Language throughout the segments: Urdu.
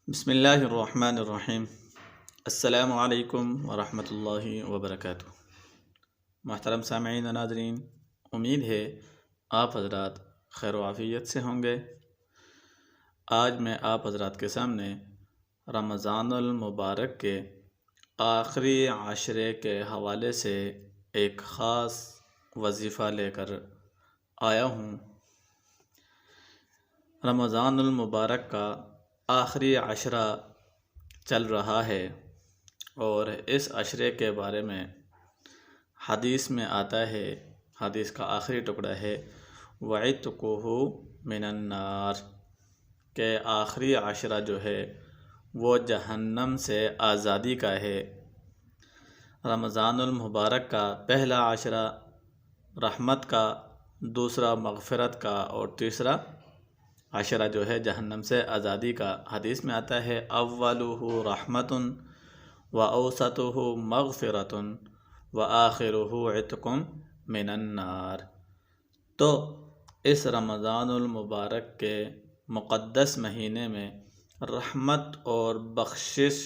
بسم اللہ الرحمن الرحیم۔ السلام علیکم ورحمۃ اللہ وبرکاتہ۔ محترم سامعین و ناظرین، امید ہے آپ حضرات خیر و عافیت سے ہوں گے۔ آج میں آپ حضرات کے سامنے رمضان المبارک کے آخری عشرے کے حوالے سے ایک خاص وظیفہ لے کر آیا ہوں۔ رمضان المبارک کا آخری عشرہ چل رہا ہے اور اس عشرے کے بارے میں حدیث میں آتا ہے، حدیث کا آخری ٹکڑا ہے وَعِتْقُهُ مِنَ النَّارِ، کہ آخری عشرہ جو ہے وہ جہنم سے آزادی کا ہے۔ رمضان المبارک کا پہلا عشرہ رحمت کا، دوسرا مغفرت کا اور تیسرا عشرہ جو ہے جہنم سے آزادی کا۔ حدیث میں آتا ہے اولہ رحمت و اوسطہ مغفرت و آخرہ عتق من النار۔ تو اس رمضان المبارک کے مقدس مہینے میں رحمت اور بخشش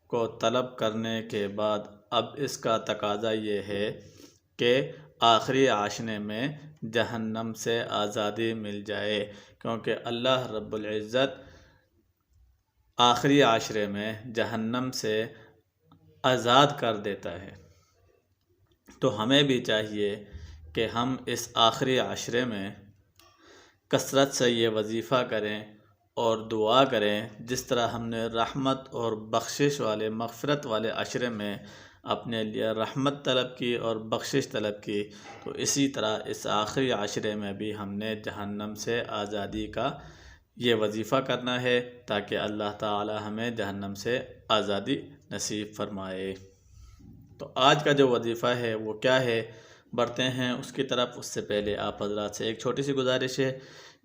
کو طلب کرنے کے بعد اب اس کا تقاضا یہ ہے کہ آخری عشرے میں جہنم سے آزادی مل جائے، کیونکہ اللہ رب العزت آخری عشرے میں جہنم سے آزاد کر دیتا ہے۔ تو ہمیں بھی چاہیے کہ ہم اس آخری عشرے میں کثرت سے یہ وظیفہ کریں اور دعا کریں، جس طرح ہم نے رحمت اور بخشش والے، مغفرت والے عشرے میں اپنے لیے رحمت طلب کی اور بخشش طلب کی، تو اسی طرح اس آخری عشرے میں بھی ہم نے جہنم سے آزادی کا یہ وظیفہ کرنا ہے، تاکہ اللہ تعالی ہمیں جہنم سے آزادی نصیب فرمائے۔ تو آج کا جو وظیفہ ہے وہ کیا ہے، بڑھتے ہیں اس کی طرف۔ اس سے پہلے آپ حضرات سے ایک چھوٹی سی گزارش ہے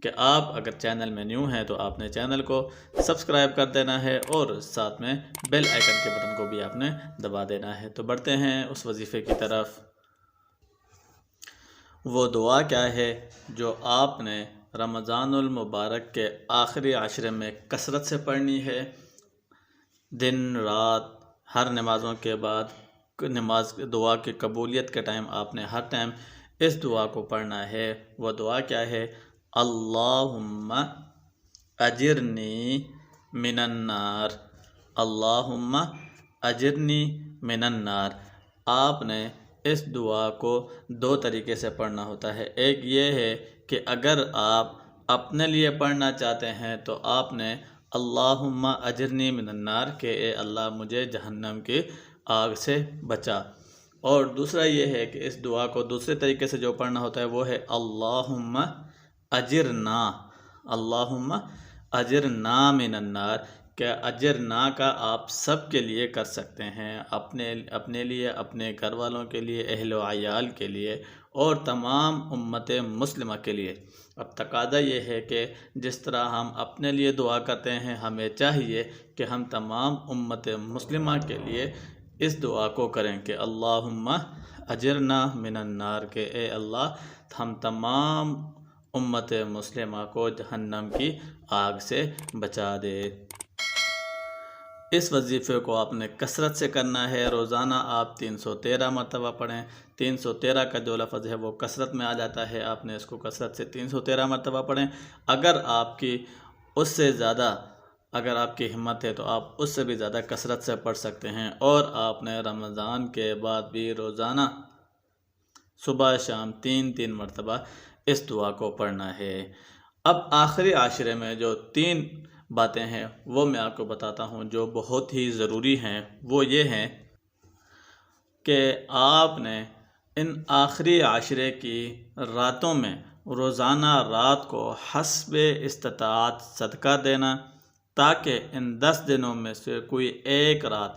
کہ آپ اگر چینل میں نیو ہیں تو آپ نے چینل کو سبسکرائب کر دینا ہے اور ساتھ میں بیل آئیکن کے بٹن کو بھی آپ نے دبا دینا ہے۔ تو بڑھتے ہیں اس وظیفے کی طرف۔ وہ دعا کیا ہے جو آپ نے رمضان المبارک کے آخری عشرے میں کثرت سے پڑھنی ہے؟ دن رات ہر نمازوں کے بعد، نماز دعا کی قبولیت کے ٹائم آپ نے ہر ٹائم اس دعا کو پڑھنا ہے۔ وہ دعا کیا ہے؟ اللہم اجرنی من النار، اللہم اجرنی من النار۔ آپ نے اس دعا کو دو طریقے سے پڑھنا ہوتا ہے۔ ایک یہ ہے کہ اگر آپ اپنے لیے پڑھنا چاہتے ہیں تو آپ نے اللہم اجرنی من النار، کہ اے اللہ مجھے جہنم کی آگ سے بچا۔ اور دوسرا یہ ہے کہ اس دعا کو دوسرے طریقے سے جو پڑھنا ہوتا ہے وہ ہے اللہم اجرنا، اللہم اجرنا من النار، کہ اجرنا کا آپ سب کے لیے کر سکتے ہیں، اپنے لیے، اپنے گھر والوں کے لیے، اہل و عیال کے لیے اور تمام امت مسلمہ کے لیے۔ اب تقاضا یہ ہے کہ جس طرح ہم اپنے لیے دعا کرتے ہیں، ہمیں چاہیے کہ ہم تمام امت مسلمہ کے لیے اس دعا کو کریں کہ اللہم اجرنا من النار، کہ اے اللہ ہم تمام امت مسلمہ کو جہنم کی آگ سے بچا دے۔ اس وظیفے کو آپ نے کثرت سے کرنا ہے۔ روزانہ آپ 313 مرتبہ پڑھیں۔ 313 کا جو لفظ ہے وہ کثرت میں آ جاتا ہے، آپ نے اس کو کثرت سے 313 مرتبہ پڑھیں۔ اگر آپ کی اس سے زیادہ، اگر آپ کی ہمت ہے تو آپ اس سے بھی زیادہ کثرت سے پڑھ سکتے ہیں۔ اور آپ نے رمضان کے بعد بھی روزانہ صبح شام 3 مرتبہ اس دعا کو پڑھنا ہے۔ اب آخری عشرے میں جو 3 باتیں ہیں وہ میں آپ کو بتاتا ہوں جو بہت ہی ضروری ہیں۔ وہ یہ ہیں کہ آپ نے ان آخری عشرے کی راتوں میں روزانہ رات کو حسب استطاعت صدقہ دینا، تاکہ ان 10 دنوں میں سے کوئی ایک رات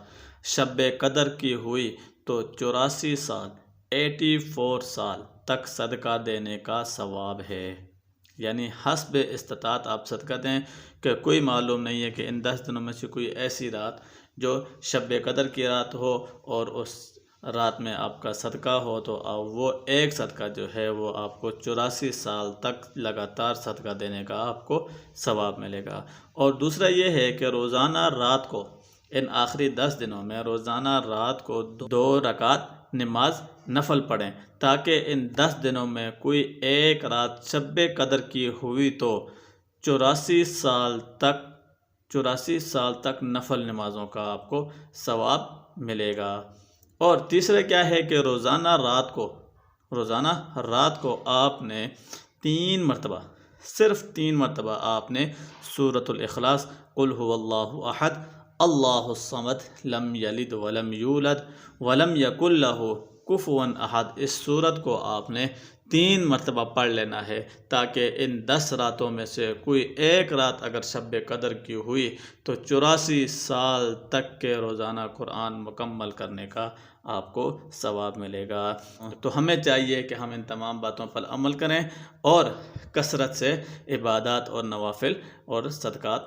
شب قدر کی ہوئی تو 84 سال 84 سال تک صدقہ دینے کا ثواب ہے۔ یعنی حسب استطاعت آپ صدقہ دیں، کہ کوئی معلوم نہیں ہے کہ ان 10 دنوں میں سے کوئی ایسی رات جو شب قدر کی رات ہو اور رات میں آپ کا صدقہ ہو تو وہ ایک صدقہ جو ہے وہ آپ کو 84 سال تک لگاتار صدقہ دینے کا آپ کو ثواب ملے گا۔ اور دوسرا یہ ہے کہ روزانہ رات کو ان آخری 10 دنوں میں روزانہ رات کو 2 رکعت نماز نفل پڑھیں، تاکہ ان 10 دنوں میں کوئی ایک رات شب قدر کی ہوئی تو 84 سال تک نفل نمازوں کا آپ کو ثواب ملے گا۔ اور تیسرا کیا ہے کہ روزانہ رات کو آپ نے 3 مرتبہ، صرف 3 مرتبہ آپ نے سورۃ الاخلاص، قل هو اللہ احد اللہ الصمد لم یلد ولم یولد ولم یکن لہ کفوا احد، اس سورت کو آپ نے 3 مرتبہ پڑھ لینا ہے، تاکہ ان 10 راتوں میں سے کوئی ایک رات اگر شب قدر کی ہوئی تو 84 سال تک کے روزانہ قرآن مکمل کرنے کا آپ کو ثواب ملے گا۔ تو ہمیں چاہیے کہ ہم ان تمام باتوں پر عمل کریں اور کثرت سے عبادات اور نوافل اور صدقات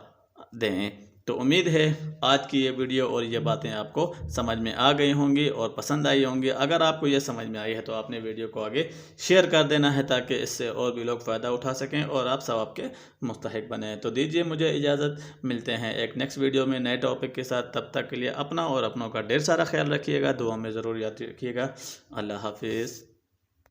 دیں۔ تو امید ہے آج کی یہ ویڈیو اور یہ باتیں آپ کو سمجھ میں آ گئی ہوں گی اور پسند آئی ہوں گی۔ اگر آپ کو یہ سمجھ میں آئی ہے تو آپ نے ویڈیو کو آگے شیئر کر دینا ہے، تاکہ اس سے اور بھی لوگ فائدہ اٹھا سکیں اور آپ ثواب کے مستحق بنیں۔ تو دیجیے مجھے اجازت، ملتے ہیں ایک نیکسٹ ویڈیو میں نئے ٹاپک کے ساتھ۔ تب تک کے لیے اپنا اور اپنوں کا ڈھیر سارا خیال رکھیے گا، دعا میں ضرور یاد رکھیے گا۔ اللہ حافظ۔